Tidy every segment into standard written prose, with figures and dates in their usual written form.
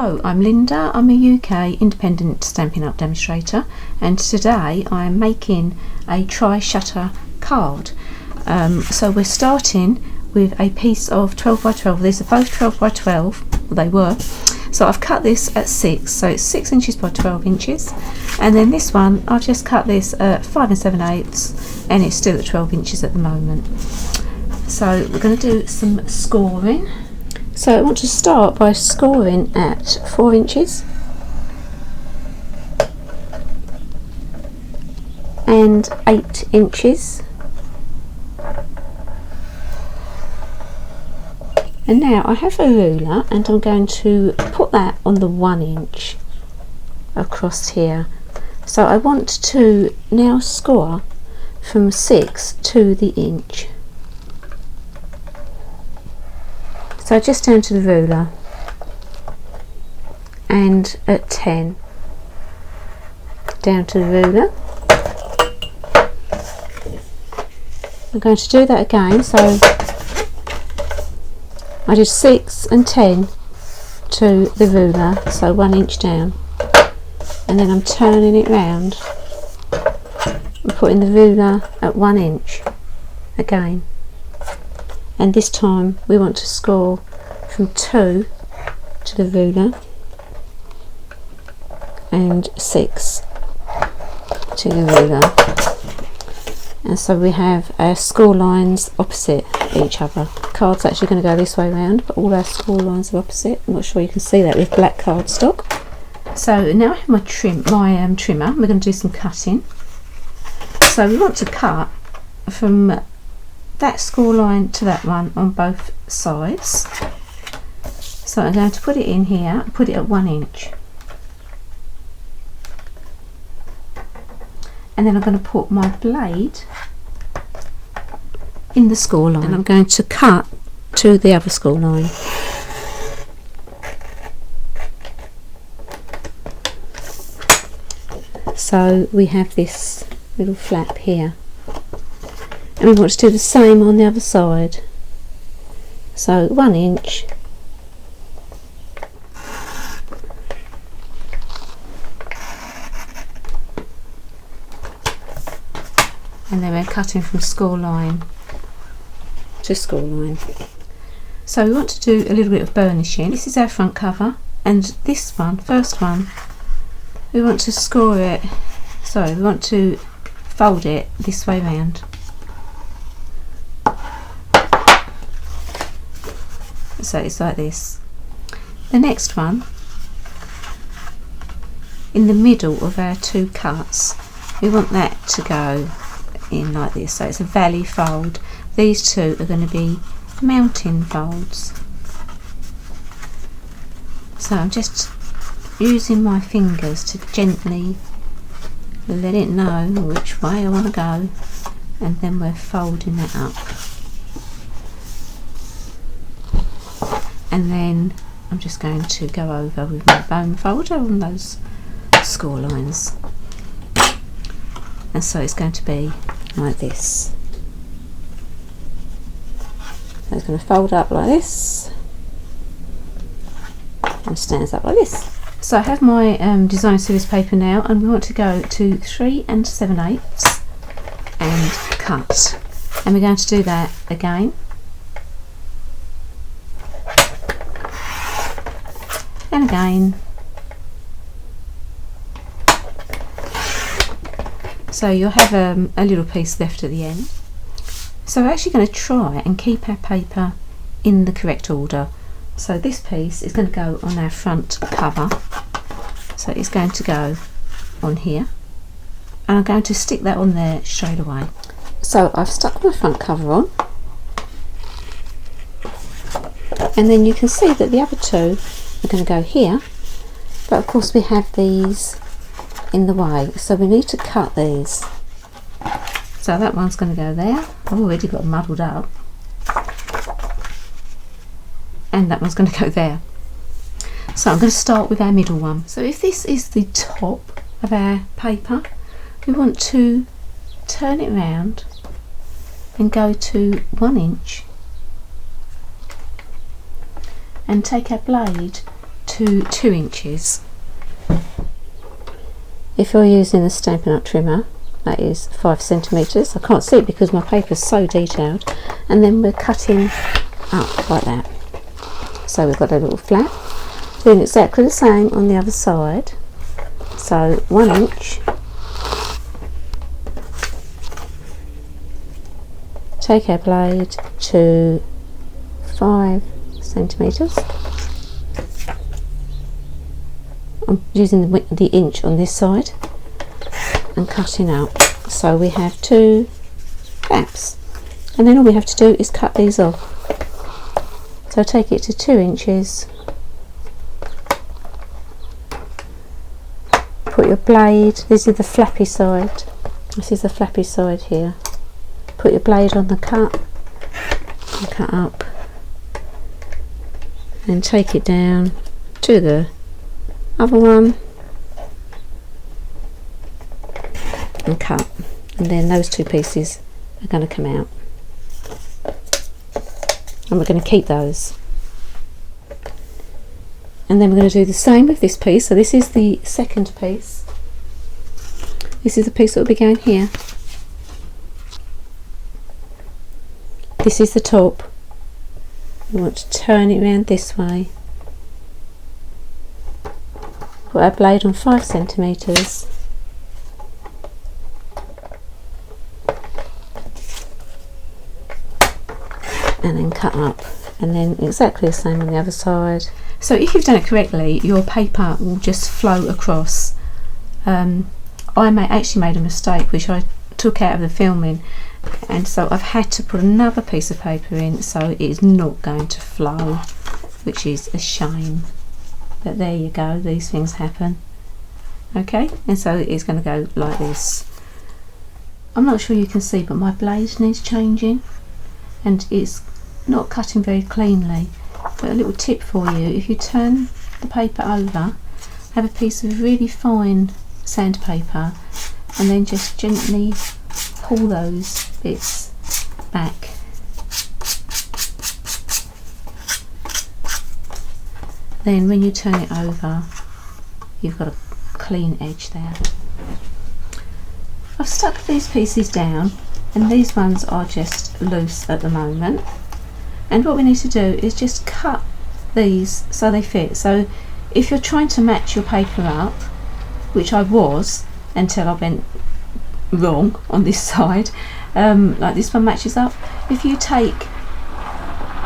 Hello, I'm Linda. I'm a UK independent Stampin' Up! Demonstrator, and today I'm making a tri-shutter card. So we're starting with a piece of 12 by 12. These are both 12 by 12, well, they were. So I've cut this at 6, so it's 6 inches by 12 inches. And then this one, I've just cut this at 5 7/8, and it's still at 12 inches at the moment. So we're going to do some scoring. So I want to start by scoring at 4 inches and 8 inches. And now I have a ruler and I'm going to put that on the 1 inch across here. So I want to now score from 6 to the inch. So just down to the ruler and at 10 down to the ruler. I'm going to do that again, so I did 6 and 10 to the ruler, so 1 inch down, and then I'm turning it round and putting the ruler at 1 inch again. And this time we want to score from 2 to the ruler and 6 to the ruler. And so we have our score lines opposite each other. The card's actually going to go this way round, but all our score lines are opposite. I'm not sure you can see that with black cardstock. So now I have my trimmer. We're going to do some cutting. So we want to cut from that score line to that one on both sides. So I'm going to put it in here, put it at 1 inch, and then I'm going to put my blade in the score line and I'm going to cut to the other score line. So we have this little flap here. And we want to do the same on the other side. So 1 inch, and then we're cutting from score line to score line. So we want to do a little bit of burnishing. This is our front cover, and this one, first one, we want to score it, sorry, we want to fold it this way round. So it's like this. The next one, in the middle of our two cuts, we want that to go in like this. So it's a valley fold. These two are going to be mountain folds. So I'm just using my fingers to gently let it know which way I want to go, and then we're folding that up. And then I'm just going to go over with my bone folder on those score lines. And so it's going to be like this. So it's going to fold up like this and stands up like this. So I have my design series paper now, and we want to go to 3 7/8 and cut. And we're going to do that again. And again. So you'll have a little piece left at the end. So we're actually going to try and keep our paper in the correct order. So this piece is going to go on our front cover. So it's going to go on here. And I'm going to stick that on there straight away. So I've stuck my front cover on. And then you can see that the other two are going to go here, but of course we have these in the way, so we need to cut these. So that one's going to go there. I've already got them muddled up, and that one's going to go there. So I'm going to start with our middle one. So if this is the top of our paper, we want to turn it round and go to 1 inch and take our blade to to 2 inches. If you're using a Stampin' Up trimmer, that is 5 centimetres. I can't see it because my paper is so detailed. And then we're cutting up like that. So we've got a little flap. Doing exactly the same on the other side. So 1 inch. Take our blade to 5 centimetres. I'm using the inch on this side and cutting out. So we have 2 flaps, and then all we have to do is cut these off. So take it to 2 inches. Put your blade, this is the flappy side. This is the flappy side here. Put your blade on the cut and cut up. And take it down to the other one and cut, and then those 2 pieces are going to come out, and we're going to keep those. And then we're going to do the same with this piece. So this is the second piece. This is the piece that will be going here. This is the top. We want to turn it around this way. Put our blade on 5 centimetres. And then cut up, and then exactly the same on the other side. So if you've done it correctly, your paper will just flow across. I actually made a mistake which I took out of the filming, and so I've had to put another piece of paper in, so it is not going to flow, which is a shame. But there you go, these things happen. Okay, and so it's going to go like this. I'm not sure you can see, but my blade needs changing and it's not cutting very cleanly. But a little tip for you, if you turn the paper over, have a piece of really fine sandpaper and then just gently pull those bits back. Then when you turn it over, you've got a clean edge there. I've stuck these pieces down, and these ones are just loose at the moment. And what we need to do is just cut these so they fit. So if you're trying to match your paper up, which I was until I went wrong on this side, like this one matches up, if you take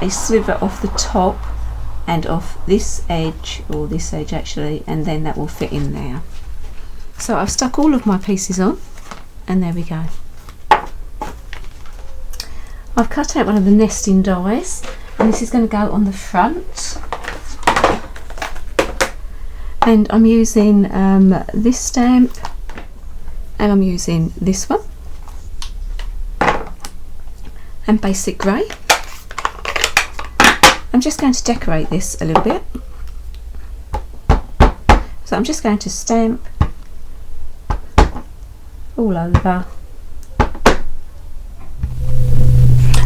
a sliver off the top and off this edge, or this edge actually, and then that will fit in there. So I've stuck all of my pieces on, and there we go. I've cut out one of the nesting dies, and this is going to go on the front, and I'm using this stamp, and I'm using this one, and Basic Grey. I'm just going to decorate this a little bit. So I'm just going to stamp all over.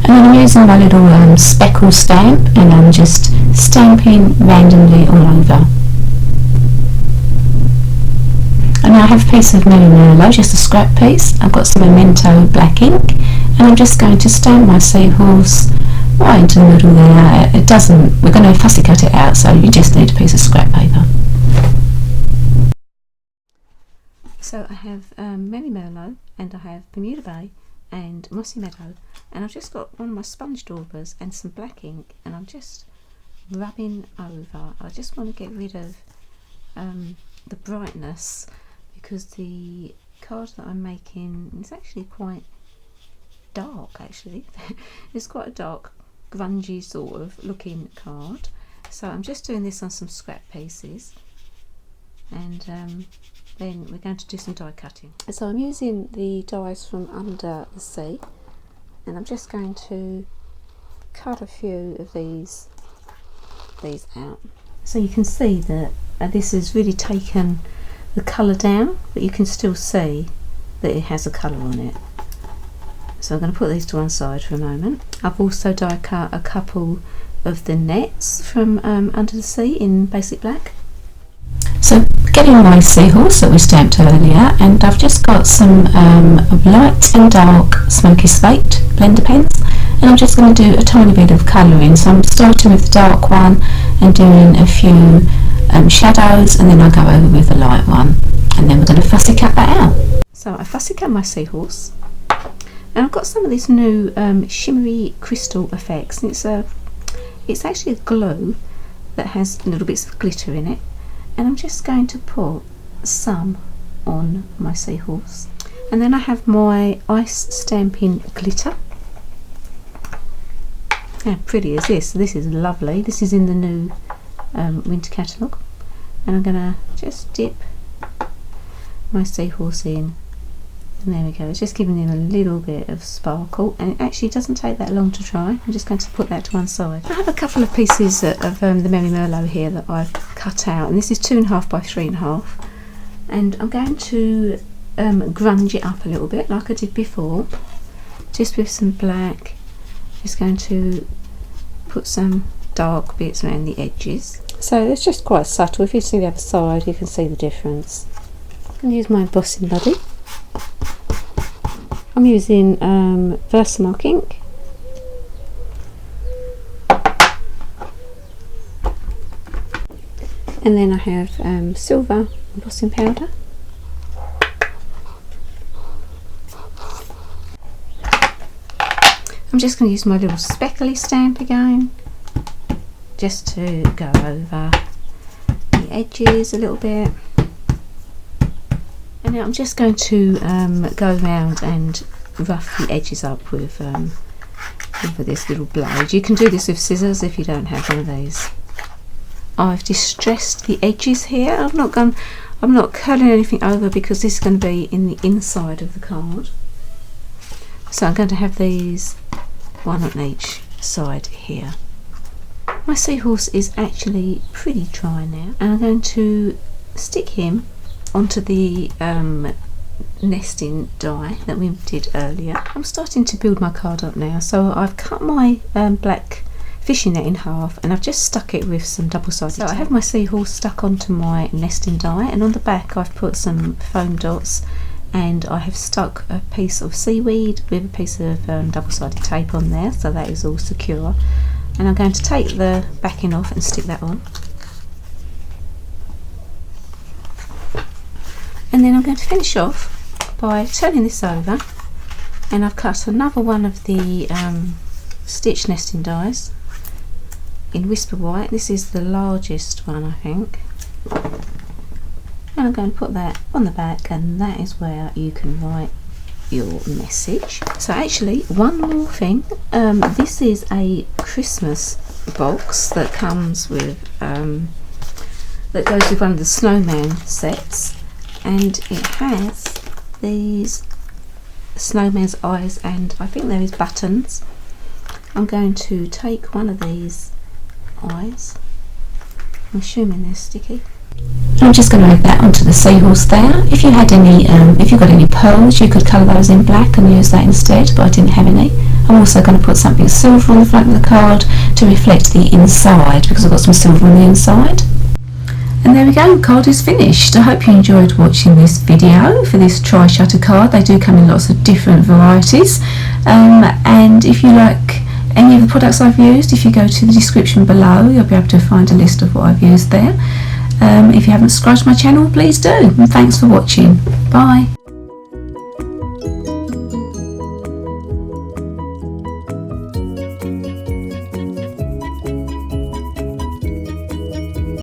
And I'm using my little speckle stamp, and I'm just stamping randomly all over. And now I have a piece of Merry Merlot, just a scrap piece. I've got some Memento black ink, and I'm just going to stamp my seahorse right into the middle there. It doesn't, we're going to fussy cut it out, so you just need a piece of scrap paper. So I have Merry Merlot, and I have Bermuda Bay and Mossy Meadow, and I've just got one of my sponge daubers and some black ink, and I'm just rubbing over. I just want to get rid of the brightness, because the card that I'm making is actually quite dark. Actually, it's quite a dark, grungy sort of looking card. So I'm just doing this on some scrap pieces, and then we're going to do some die cutting. So I'm using the dies from Under the Sea, and I'm just going to cut a few of these out. So you can see that this has really taken the colour down, but you can still see that it has a colour on it. So I'm going to put these to one side for a moment. I've also die cut a couple of the nets from Under the Sea in Basic Black. So getting my seahorse that we stamped earlier, and I've just got some light and dark smoky slate blender pens, and I'm just going to do a tiny bit of colouring. So I'm starting with the dark one and doing a few shadows, and then I'll go over with the light one, and then we're going to fussy cut that out. So I fussy cut my seahorse, and I've got some of this new shimmery crystal effects, and it's actually a glue that has little bits of glitter in it, and I'm just going to put some on my seahorse. And then I have my ice stamping glitter. How pretty is this? This is lovely. This is in the new winter catalogue, and I'm going to just dip my seahorse in, and there we go. It's just giving him a little bit of sparkle, and it actually doesn't take that long to dry. I'm just going to put that to one side. I have a couple of pieces of the Merry Merlot here that I've cut out, and this is 2.5 by 3.5, and I'm going to grunge it up a little bit like I did before, just with some black. Just going to put some dark bits around the edges. So it's just quite subtle. If you see the other side, you can see the difference. I'm going to use my embossing buddy. I'm using Versamark ink. And then I have silver embossing powder. I'm just going to use my little speckly stamp again, just to go over the edges a little bit. And now I'm just going to go around and rough the edges up with this little blade. You can do this with scissors if you don't have one of these. I've distressed the edges here. I'm not curling anything over because this is going to be in the inside of the card. So I'm going to have these one on each side here. My seahorse is actually pretty dry now, and I'm going to stick him onto the nesting die that we did earlier. I'm starting to build my card up now, so I've cut my black fishing net in half, and I've just stuck it with some double-sided tape. So I have my seahorse stuck onto my nesting die, and on the back I've put some foam dots, and I have stuck a piece of seaweed with a piece of double-sided tape on there, so that is all secure. And I'm going to take the backing off and stick that on. And then I'm going to finish off by turning this over, and I've cut another one of the stitch nesting dies in Whisper White. This is the largest one, I think. And I'm going to put that on the back, and that is where you can write your message. So actually, one more thing, this is a Christmas box that comes with that goes with one of the snowman sets, and it has these snowman's eyes, and I think there is buttons. I'm going to take one of these eyes. I'm assuming they're sticky. I'm just going to add that onto the seahorse there. If you had any, if you got any pearls, you could colour those in black and use that instead, but I didn't have any. I'm also going to put something silver on the front of the card to reflect the inside, because I've got some silver on the inside. And there we go, the card is finished. I hope you enjoyed watching this video for this Tri-Shutter card. They do come in lots of different varieties, and if you like any of the products I've used, if you go to the description below, you'll be able to find a list of what I've used there. If you haven't subscribed to my channel, please do, and thanks for watching. Bye.